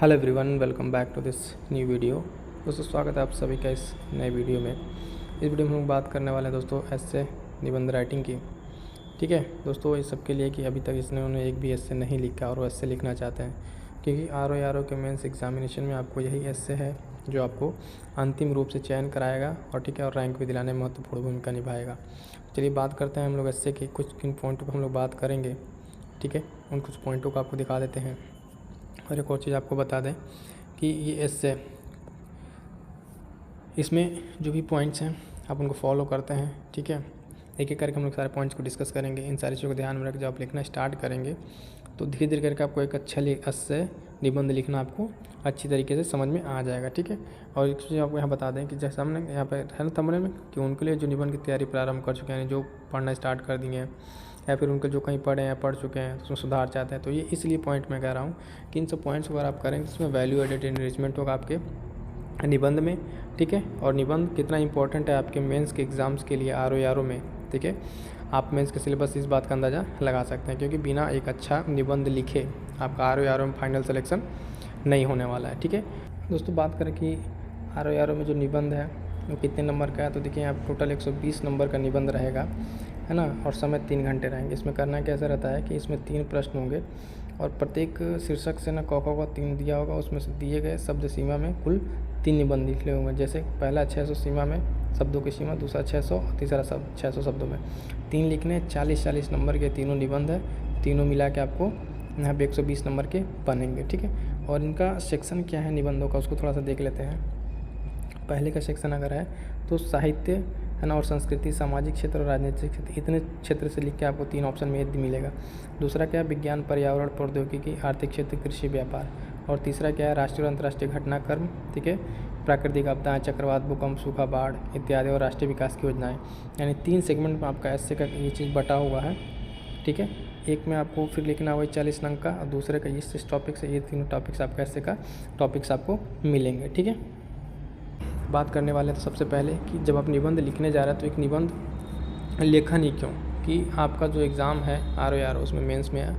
Hello everyone, welcome back to this new video. दोस्तों, स्वागत है आप सभी का इस नए वीडियो में। इस वीडियो में हम लोग बात करने वाले हैं दोस्तों एस्से निबंध राइटिंग की। ठीक है दोस्तों, इस सब के लिए कि अभी तक उन्होंने एक भी एस्से नहीं लिखा और वो एस्से लिखना चाहते हैं, क्योंकि आर ओ के मेंस एग्जामिनेशन में आपको यही एस्से है जो आपको अंतिम रूप से चयन कराएगा और ठीक है और रैंक भी दिलाने में महत्वपूर्ण भूमिका निभाएगा। चलिए बात करते हैं हम लोग एस्से के कुछ किन पॉइंटों पर हम लोग बात करेंगे। ठीक है, उन कुछ पॉइंटों को आपको दिखा देते हैं। और एक और चीज़ आपको बता दें कि ये एस्से, इसमें जो भी पॉइंट्स हैं आप उनको फॉलो करते हैं। ठीक है, एक एक करके हम लोग सारे पॉइंट्स को डिस्कस करेंगे। इन सारी चीज़ों को ध्यान में रख जब आप लिखना स्टार्ट करेंगे तो धीरे धीरे करके आपको एक अच्छा एस्से निबंध लिखना आपको अच्छी तरीके से समझ में आ जाएगा। ठीक है, और एक चीज़ आपको यहाँ बता दें कि जैसे हमने यहाँ पर है ना थंबनेल में कि उनके लिए जो निबंध की तैयारी प्रारंभ कर चुके हैं, जो पढ़ना स्टार्ट कर दिए हैं या फिर उनके जो कहीं पढ़े हैं पढ़ चुके हैं उसमें सुधार चाहते हैं, तो ये इसलिए पॉइंट मैं कह रहा हूँ कि इन सब पॉइंट्स अगर आप करेंगे इसमें वैल्यू एडेड एनरिचमेंट होगा आपके निबंध में। ठीक है, और निबंध कितना इंपॉर्टेंट है आपके मेंस के एग्ज़ाम्स के लिए आर ओ में। ठीक है, आप मेंस के सिलेबस से इस बात का अंदाज़ा लगा सकते हैं, क्योंकि बिना एक अच्छा निबंध लिखे आपका आर ओ में फाइनल सिलेक्शन नहीं होने वाला है। ठीक है दोस्तों, बात करें कि आर ओ में जो निबंध है वो कितने नंबर का है, तो देखिए यहाँ टोटल 120 नंबर का निबंध रहेगा, है ना, और समय 3 घंटे रहेंगे। इसमें करना कैसा रहता है कि इसमें 3 प्रश्न होंगे और प्रत्येक शीर्षक से ना क ख 3 दिया होगा, उसमें से दिए गए शब्द सीमा में कुल 3 निबंध लिखे होंगे। जैसे पहला 600 सीमा में शब्दों की सीमा, दूसरा 600 और तीसरा 600 शब्दों में 3 लिखने। 40-40 नंबर के तीनों निबंध है, तीनों मिला के आपको यहाँ पे 120 नंबर के बनेंगे। ठीक है, और इनका सेक्शन क्या है निबंधों का उसको थोड़ा सा देख लेते हैं। पहले का सेक्शन अगर है तो साहित्य है ना, और संस्कृति, सामाजिक क्षेत्र और राजनीतिक क्षेत्र, इतने क्षेत्र से लिख के आपको 3 ऑप्शन में यदि मिलेगा। दूसरा क्या है, विज्ञान, पर्यावरण, प्रौद्योगिकी, आर्थिक क्षेत्र, कृषि, व्यापार। और तीसरा क्या है, राष्ट्रीय और अंतर्राष्ट्रीय घटनाक्रम। ठीक है, प्राकृतिक आपदाएं, चक्रवात, भूकंप, सूखा, बाढ़ इत्यादि और राष्ट्रीय विकास की योजनाएं। यानी 3 सेगमेंट में आपका एस्से का ये चीज़ बटा हुआ है। ठीक है, एक में आपको फिर लिखना हुआ 40 अंक का, और दूसरे का इस टॉपिक से, ये तीनों टॉपिक्स आपका एस्से का टॉपिक्स आपको मिलेंगे। ठीक है, बात करने वाले हैं तो सबसे पहले कि जब आप निबंध लिखने जा रहे हैं तो एक निबंध लेखन ही क्यों, कि आपका जो एग्ज़ाम है आर ओ उसमें मेंस में है,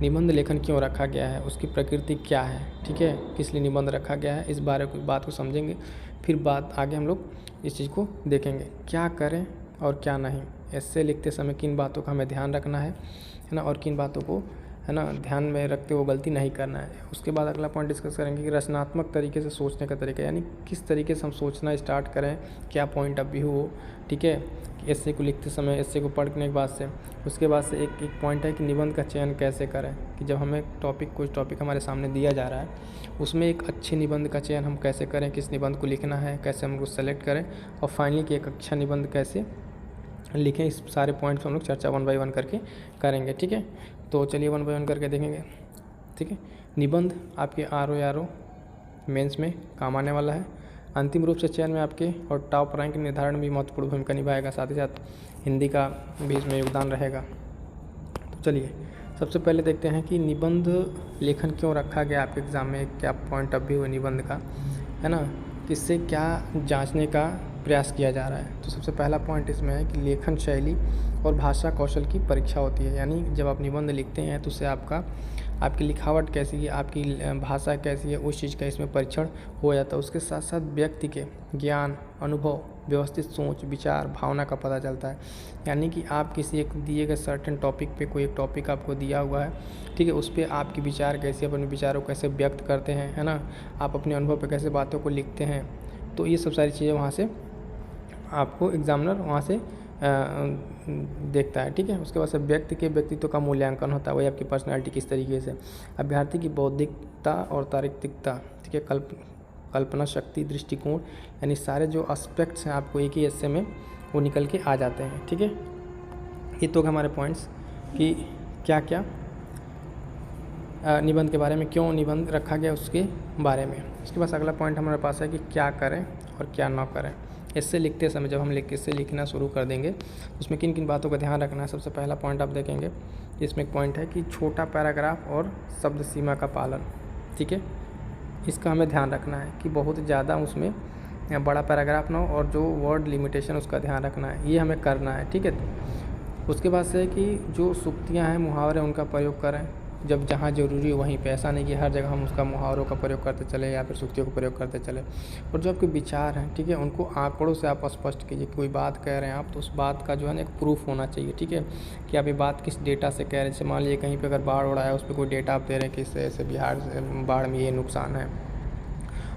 निबंध लेखन क्यों रखा गया है, उसकी प्रकृति क्या है। ठीक है, किस लिए निबंध रखा गया है, इस बात को समझेंगे। फिर बात आगे हम लोग इस चीज़ को देखेंगे क्या करें और क्या नहीं, एस्से लिखते समय किन बातों का हमें ध्यान रखना है ना, और किन बातों को है ना ध्यान में रखते हुए गलती नहीं करना है। उसके बाद अगला पॉइंट डिस्कस करेंगे कि रचनात्मक तरीके से सोचने का तरीका, यानी किस तरीके से हम सोचना स्टार्ट करें, क्या पॉइंट ऑफ व्यू हो। ठीक है, एस्से को लिखते समय, एस्से को पढ़ने के बाद से, उसके बाद से एक पॉइंट है कि निबंध का चयन कैसे करें, कि जब हमें कुछ टॉपिक हमारे सामने दिया जा रहा है उसमें एक अच्छे निबंध का चयन हम कैसे करें, किस निबंध को लिखना है, कैसे हम उसको सेलेक्ट करें, और फाइनली कि एक अच्छा निबंध कैसे लिखें। इस सारे पॉइंट्स हम लोग चर्चा 1 बाय 1 करके करेंगे। ठीक है, तो चलिए 1 बाय 1 करके देखेंगे। ठीक है, निबंध आपके आर ओ मेंस में काम आने वाला है, अंतिम रूप से चयन में आपके और टॉप रैंक निर्धारण में भी महत्वपूर्ण भूमिका निभाएगा, साथ ही साथ हिंदी का भी इसमें योगदान रहेगा। तो चलिए सबसे पहले देखते हैं कि निबंध लेखन क्यों रखा गया आपके एग्ज़ाम में, क्या पॉइंट ऑफ व्यू है निबंध का, है ना, किससे क्या जांचने का प्रयास किया जा रहा है। तो सबसे पहला पॉइंट इसमें है कि लेखन शैली और भाषा कौशल की परीक्षा होती है, यानी जब आप निबंध लिखते हैं तो उससे आपकी लिखावट कैसी है, आपकी भाषा कैसी है, उस चीज़ का इसमें परीक्षण हो जाता है। उसके साथ साथ व्यक्ति के ज्ञान, अनुभव, व्यवस्थित सोच, विचार, भावना का पता चलता है। यानी कि आप किसी एक दिए गए सर्टेन टॉपिक पे, कोई एक टॉपिक आपको दिया हुआ है, ठीक है, उस पर आपके विचार कैसे, अपने विचारों को कैसे व्यक्त करते हैं, है ना, आप अपने अनुभव पे कैसे बातों को लिखते हैं। तो ये सब सारी चीज़ें वहाँ से आपको एग्जामिनर वहाँ से देखता है। ठीक है, उसके बाद से व्यक्ति के व्यक्तित्व का मूल्यांकन होता है, वही आपकी पर्सनैलिटी किस तरीके से, अभ्यर्थी की बौद्धिकता और तार्किकता। ठीक है, कल्पना शक्ति, दृष्टिकोण, यानी सारे जो एस्पेक्ट्स हैं आपको एक ही एस्से में वो निकल के आ जाते हैं। ठीक है, ये तो हमारे पॉइंट्स कि क्या क्या निबंध के बारे में, क्यों निबंध रखा गया उसके बारे में। उसके बाद अगला पॉइंट हमारे पास है कि क्या करें और क्या ना करें। इससे लिखते समय जब हम इससे लिखना शुरू कर देंगे उसमें किन किन बातों का ध्यान रखना है। सबसे पहला पॉइंट आप देखेंगे, इसमें एक पॉइंट है कि छोटा पैराग्राफ और शब्द सीमा का पालन। ठीक है, इसका हमें ध्यान रखना है कि बहुत ज़्यादा उसमें बड़ा पैराग्राफ ना हो, और जो वर्ड लिमिटेशन उसका ध्यान रखना है, ये हमें करना है। ठीक है, उसके बाद से कि जो सूक्तियाँ हैं, मुहावरे, उनका प्रयोग करें। जब जहाँ ज़रूरी हो वहीं पे, ऐसा नहीं कि हर जगह हम उसका मुहावरों का प्रयोग करते चले या फिर सूक्तियों का प्रयोग करते चले। और जो आपके विचार हैं, ठीक है, उनको आंकड़ों से आप स्पष्ट कीजिए। कोई बात कह रहे हैं आप, तो उस बात का जो है ना एक प्रूफ होना चाहिए, ठीक है, कि आप ये बात किस डेटा से कह रहे हैं। जैसे मान लीजिए कहीं पे अगर बाढ़ हो रहा है, उस पर कोई डेटा आप दे रहे हैं कि इससे ऐसे बिहार से बाढ़ में ये नुकसान है,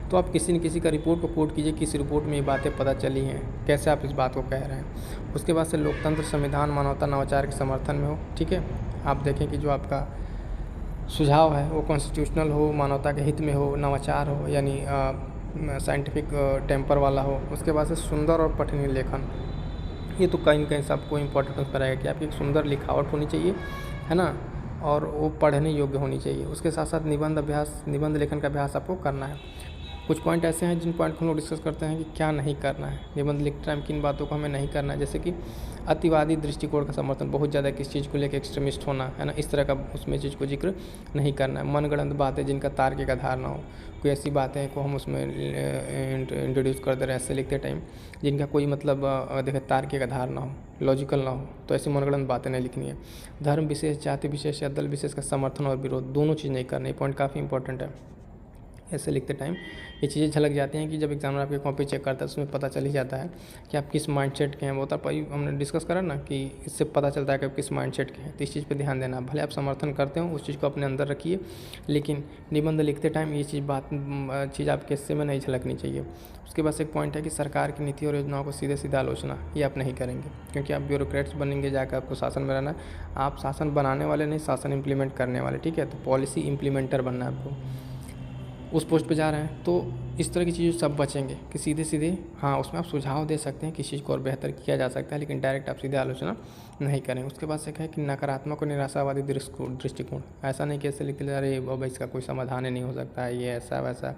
तो आप किसी न किसी का रिपोर्ट को कोट कीजिए, किस रिपोर्ट में ये बातें पता चली हैं, कैसे आप इस बात को कह रहे हैं। उसके बाद से लोकतंत्र, संविधान, मानवता, नवाचार के समर्थन में हो, ठीक है। आप देखें कि जो आपका सुझाव है वो कॉन्स्टिट्यूशनल हो, मानवता के हित में हो, नवाचार हो, यानी साइंटिफिक टेम्पर वाला हो। उसके बाद से सुंदर और पठनीय लेखन, ये तो कहीं न कहीं सबको इम्पोर्टेंट उसमें रहेगा कि आपकी एक सुंदर लिखावट होनी चाहिए, है ना, और वो पढ़ने योग्य होनी चाहिए। उसके साथ साथ निबंध लेखन का अभ्यास आपको करना है। कुछ पॉइंट ऐसे हैं जिन पॉइंट को हम लोग डिस्कस करते हैं कि क्या नहीं करना है निबंध लिखते टाइम, किन बातों को हमें नहीं करना है। जैसे कि अतिवादी दृष्टिकोण का समर्थन, बहुत ज़्यादा किस चीज़ को लेकर एक्सट्रीमिस्ट होना, है ना, इस तरह का उसमें चीज़ को जिक्र नहीं करना है। मनगढ़ंत बातें जिनका तार्किक आधार ना हो, कोई ऐसी बातें को हम उसमें इंट्रोड्यूस कर दे रहे हैं ऐसे लिखते टाइम जिनका कोई मतलब देखें तार्किक आधार ना हो, लॉजिकल ना हो, तो ऐसी मनगढ़ंत बातें नहीं लिखनी है। धर्म विशेष, जाति विशेष या दल विशेष का समर्थन और विरोध, दोनों चीज़ नहीं करनी। पॉइंट काफ़ी इंपॉर्टेंट है। ऐसे लिखते टाइम ये चीज़ें झलक जाती हैं कि जब एग्जामिनर आपकी कॉपी चेक करता है उसमें पता चल ही जाता है कि आप किस माइंडसेट के हैं। वो तो हमने डिस्कस करा ना कि इससे पता चलता है कि आप किस माइंडसेट के हैं। तो इस चीज़ पे ध्यान देना। भले आप समर्थन करते हो, उस चीज़ को अपने अंदर रखिए, लेकिन निबंध लिखते टाइम ये चीज़ आपके हिस्से में नहीं झलकनी चाहिए। उसके बाद एक पॉइंट है कि सरकार की नीति और योजनाओं को सीधे आलोचना, ये आप नहीं करेंगे, क्योंकि आप ब्यूरोक्रेट्स बनेंगे, जाकर आपको शासन में रहना। आप शासन बनाने वाले नहीं, शासन इम्प्लीमेंट करने वाले, ठीक है। तो पॉलिसी इम्प्लीमेंटर बनना है आपको, उस पोस्ट पे जा रहे हैं। तो इस तरह की चीज़ें सब बचेंगे कि सीधे हाँ उसमें आप सुझाव दे सकते हैं किस चीज़ को और बेहतर किया जा सकता है, लेकिन डायरेक्ट आप सीधे आलोचना नहीं करेंगे। उसके बाद से है कि नकारात्मक और निराशावादी दृष्टिकोण, ऐसा नहीं कि ऐसे लिख ले अरे बाबा इसका कोई समाधान ही नहीं हो सकता है, ये ऐसा वैसा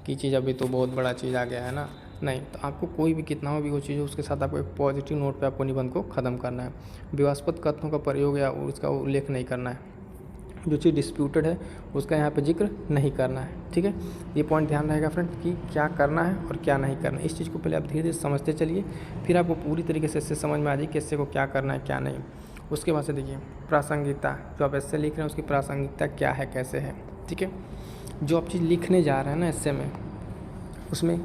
की चीज़, अभी तो बहुत बड़ा चीज़ आ गया है ना। नहीं, तो आपको कोई भी कितना भी वो चीज़ हो, उसके साथ आपको एक पॉजिटिव नोट पे आपको निबंध को ख़त्म करना है। विवादास्पद कथनों का प्रयोग या उसका उल्लेख नहीं करना है। जो चीज़ डिस्प्यूटेड है उसका यहाँ पे जिक्र नहीं करना है, ठीक है। ये पॉइंट ध्यान रहेगा फ्रेंड कि क्या करना है और क्या नहीं करना है। इस चीज़ को पहले आप धीरे धीरे समझते चलिए, फिर आपको पूरी तरीके से इससे समझ में आ जाए कि इससे को क्या करना है क्या नहीं। उसके बाद से देखिए प्रासंगिकता, जो आप एस्से लिख रहे हैं उसकी प्रासंगिकता क्या है, कैसे है, ठीक है। जो आप चीज़ लिखने जा रहे हैं ना एस्से में, उसमें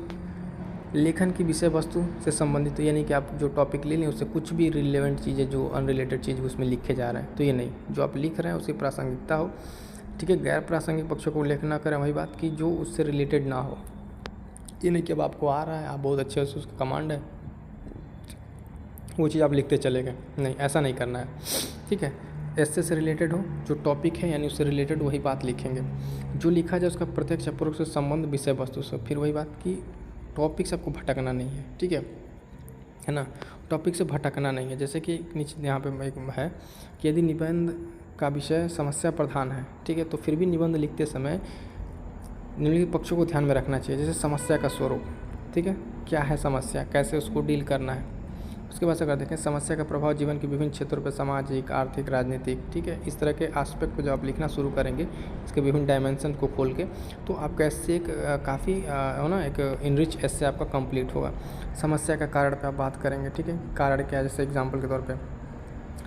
लेखन की विषय वस्तु से संबंधित, तो ये नहीं कि आप जो टॉपिक ले लें उससे कुछ भी रिलेवेंट चीज़ें, जो अनरिलेटेड चीज़ उसमें लिखे जा रहे हैं, तो ये नहीं। जो आप लिख रहे हैं उसकी प्रासंगिकता हो, ठीक है। गैर प्रासंगिक पक्षों को उल्लेख ना करें, वही बात कि जो उससे रिलेटेड ना हो। ये नहीं कि अब आपको आ रहा है, आप बहुत अच्छे से उसका कमांड है, वो चीज़ आप लिखते चले गए, नहीं, ऐसा नहीं करना है, ठीक है। ऐसे से रिलेटेड हो, जो टॉपिक है यानी उससे रिलेटेड वही बात लिखेंगे। जो लिखा जाए उसका प्रत्यक्ष अपरोक्ष संबंध विषय वस्तु से, फिर वही बात कि टॉपिक से आपको भटकना नहीं है, ठीक है ना। टॉपिक से भटकना नहीं है। जैसे कि नीचे यहाँ पे एक है कि यदि निबंध का विषय समस्या प्रधान है, ठीक है, तो फिर भी निबंध लिखते समय निम्नलिखित पक्षों को ध्यान में रखना चाहिए। जैसे समस्या का स्वरूप, ठीक है, क्या है समस्या, कैसे उसको डील करना है। उसके बाद अगर देखें समस्या का प्रभाव जीवन के विभिन्न क्षेत्रों पर, सामाजिक, आर्थिक, राजनीतिक, ठीक है, इस तरह के एस्पेक्ट को जब आप लिखना शुरू करेंगे, इसके विभिन्न डायमेंशन को खोल के, तो आपका एस्से एक काफ़ी ना एक इनरिच एस्से आपका कंप्लीट होगा। समस्या का कारण पे आप बात करेंगे, ठीक है, कारण क्या है, जैसे एग्जाम्पल के तौर पर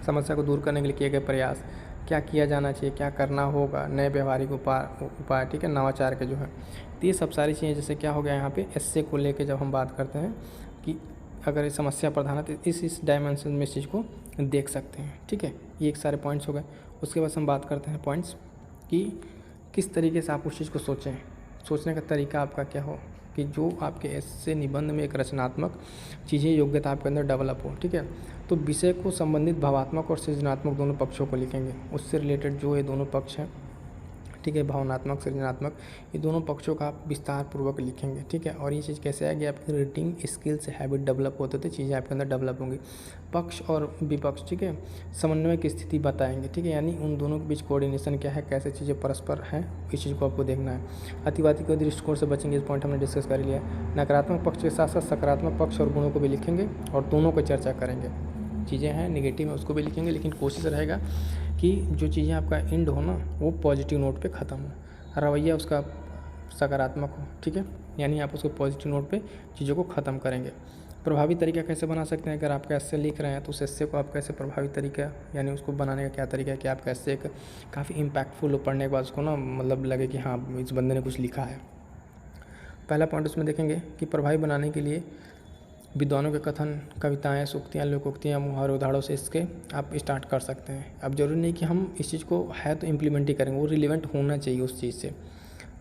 समस्या को दूर करने के लिए किए गए प्रयास, क्या किया जाना चाहिए, क्या करना होगा, नए व्यवहारिक उपाय, ठीक है, नवाचार के जो है। तो ये सब सारी चीज़ें जैसे क्या हो गया यहाँ पे एस्से को लेके जब हम बात करते हैं कि अगर ये समस्या प्रधान है तो इस डायमेंशन में इस चीज़ को देख सकते हैं, ठीक है। ये एक सारे पॉइंट्स हो गए। उसके बाद हम बात करते हैं पॉइंट्स कि किस तरीके से आप उस चीज़ को सोचें, सोचने का तरीका आपका क्या हो, कि जो आपके एस्से निबंध में एक रचनात्मक चीज़ें योग्यता आपके अंदर डेवलप हो, ठीक है। तो विषय को संबंधित भावात्मक और सृजनात्मक दोनों पक्षों को लिखेंगे, उससे रिलेटेड जो ये दोनों पक्ष हैं, ठीक है, भावनात्मक, सृजनात्मक, ये दोनों पक्षों का आप विस्तार पूर्वक लिखेंगे, ठीक है। और ये चीज़ कैसे आएगी, आपकी रीडिंग स्किल से हैबिट डेवलप होते थे, चीज़ें आपके अंदर डेवलप होंगी। पक्ष और विपक्ष, ठीक है, समन्वय की स्थिति बताएंगे, ठीक है, यानी उन दोनों के बीच कोऑर्डिनेशन क्या है, कैसे चीज़ें परस्पर हैं, इस चीज़ को आपको देखना है। अतिवादी के दृष्टिकोण से बचेंगे, इस पॉइंट हमने डिस्कस कर लिया। नकारात्मक पक्ष के साथ साथ सकारात्मक पक्ष और गुणों को भी लिखेंगे और दोनों को चर्चा करेंगे। चीज़ें हैं नेगेटिव है उसको भी लिखेंगे, लेकिन कोशिश रहेगा कि जो चीज़ें आपका एंड हो ना वो पॉजिटिव नोट पे ख़त्म हो, रवैया उसका सकारात्मक हो, ठीक है, यानी आप उसको पॉजिटिव नोट पे चीज़ों को ख़त्म करेंगे। प्रभावी तरीका कैसे बना सकते हैं? अगर आप एस्से लिख रहे हैं तो उस एस्से को आप कैसे प्रभावी तरीका, यानी उसको बनाने का क्या तरीका है कि आप कैसे एक काफ़ी इम्पैक्टफुल हो, पढ़ने के बाद उसको ना मतलब लगे कि हाँ इस बंदे ने कुछ लिखा है। पहला पॉइंट उसमें देखेंगे कि प्रभावी बनाने के लिए विद्वानों के कथन, कविताएं, सूक्तियाँ, लोकोक्तियाँ, मुहावरे, उदाहरणों से इसके आप स्टार्ट कर सकते हैं। अब जरूरी नहीं कि हम इस चीज़ को है तो इम्प्लीमेंट ही करेंगे, वो रिलेवेंट होना चाहिए उस चीज़ से।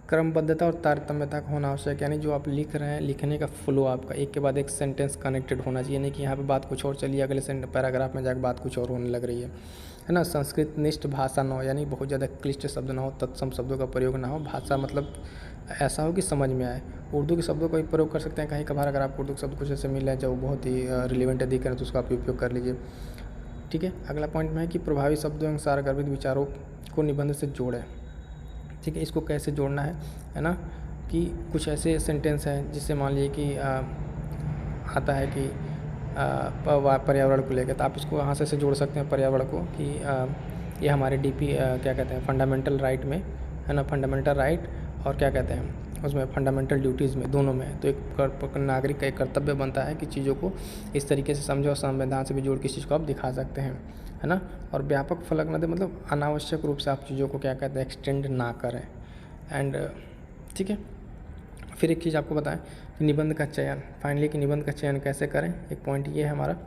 क्रमबद्धता और तारतम्यता का होना आवश्यक, यानी जो आप लिख रहे हैं लिखने का फ्लो आपका एक के बाद एक सेंटेंस कनेक्टेड होना चाहिए, नहीं कि यहाँ पे बात कुछ और चलिए अगले पैराग्राफ में जाकर बात कुछ और होने लग रही है ना। संस्कृत निष्ठ भाषा ना हो, यानी बहुत ज़्यादा क्लिष्ट शब्द ना हो, तत्सम शब्दों का प्रयोग ना हो, भाषा मतलब ऐसा हो कि समझ में आए। उर्दू के शब्दों का भी प्रयोग कर सकते हैं कहीं कभार, अगर आपको उर्दू के शब्द कुछ ऐसे मिल रहे हैं जो बहुत ही रिलेवेंट है दिख रहे हैं तो उसका आप उपयोग कर लीजिए, ठीक है। अगला पॉइंट में है कि प्रभावी शब्दों एवं सारगर्भित विचारों को निबंध से जोड़ें, ठीक है। इसको कैसे जोड़ना है ना, कि कुछ ऐसे सेंटेंस हैं जिससे मान लीजिए कि आता है कि पर्यावरण को लेकर, तो आप इसको यहाँ से जोड़ सकते हैं पर्यावरण को कि ये हमारे डीपी क्या कहते हैं फंडामेंटल राइट में, है ना, फंडामेंटल राइट और क्या कहते हैं उसमें फंडामेंटल ड्यूटीज़ में, दोनों में। तो एक नागरिक का एक कर्तव्य बनता है कि चीज़ों को इस तरीके से समझो और संविधान से भी जोड़ के इस चीज़ को आप दिखा सकते हैं, है ना। और व्यापक फलक न दे, मतलब अनावश्यक रूप से आप चीज़ों को क्या कहते हैं एक्सटेंड ना करें। एंड ठीक है, फिर एक चीज़ आपको बताएं कि निबंध का चयन, फाइनली कि निबंध का चयन कैसे करें, एक पॉइंट ये है हमारा।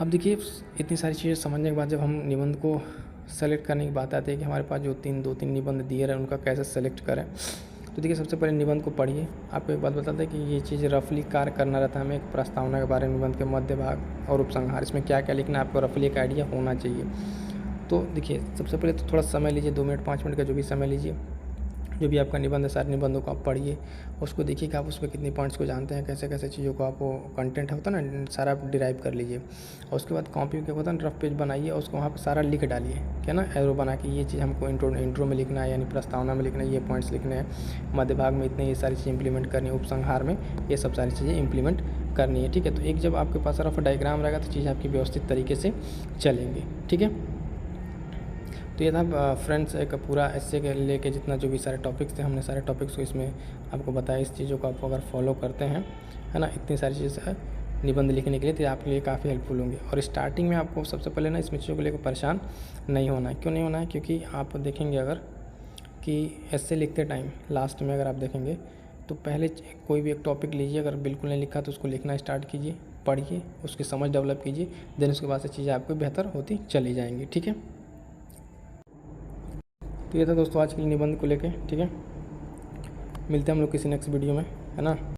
अब देखिए इतनी सारी चीज़ें समझने के बाद जब हम निबंध को सेलेक्ट करने की बात आती है कि हमारे पास जो दो तीन निबंध दिए रहे उनका कैसे सेलेक्ट करें, तो देखिए सबसे पहले निबंध को पढ़िए। आपको एक बात बताते हैं कि ये चीज़ रफली कार्य करना रहता है हमें, एक प्रस्तावना के बारे में, निबंध के मध्य भाग और उपसंहार, इसमें क्या क्या लिखना है आपको रफली एक आइडिया होना चाहिए। तो देखिए सबसे पहले तो थोड़ा समय लीजिए, 2 मिनट 5 मिनट का जो भी समय लीजिए, जो भी आपका निबंध है सारे निबंधों को आप पढ़िए, उसको देखिए कि आप उसमें कितनी पॉइंट्स को जानते हैं, कैसे कैसे चीज़ों को आपको कंटेंट होता है ना सारा आप डिराइव कर लीजिए। और उसके बाद कॉपी के होता है रफ पेज बनाइए और उसको वहाँ पर सारा लिख डालिए, क्या ना, एरो बना के ये चीज़ हमको इंट्रो में लिखना है, यानी प्रस्तावना में लिखना है, ये पॉइंट्स लिखने हैं, मध्य भाग में इतने ये सारी चीज़ें इंप्लीमेंट करनी है, उपसंहार में ये सब सारी चीज़ें इंप्लीमेंट करनी है, ठीक है। तो एक जब आपके पास रफ डायग्राम रहेगा तो चीज़ें आपकी व्यवस्थित तरीके से चलेंगी, ठीक है। तो ये था फ्रेंड्स एक पूरा एस्से के लेके जितना जो भी सारे टॉपिक्स थे, हमने सारे टॉपिक्स को इसमें आपको बताया। इस चीज़ों को आप अगर फॉलो करते हैं, है ना, इतनी सारी चीज़ें है निबंध लिखने के लिए, तो आपके लिए काफ़ी हेल्पफुल होंगे। और स्टार्टिंग में आपको सबसे पहले ना इसमें चीज़ों को लेकर परेशान नहीं होना है। क्यों नहीं होना है? क्योंकि आप देखेंगे अगर कि एस्से लिखते टाइम लास्ट में अगर आप देखेंगे तो पहले कोई भी एक टॉपिक लीजिए, अगर बिल्कुल नहीं लिखा तो उसको लिखना स्टार्ट कीजिए, पढ़िए, उसकी समझ डेवलप कीजिए, देन उसके बाद से चीज़ें आपको बेहतर होती चली जाएंगी, ठीक है। तो ये था दोस्तों आज के लिए निबंध को लेके, ठीक है। मिलते हैं हम लोग किसी नेक्स्ट वीडियो में, है ना।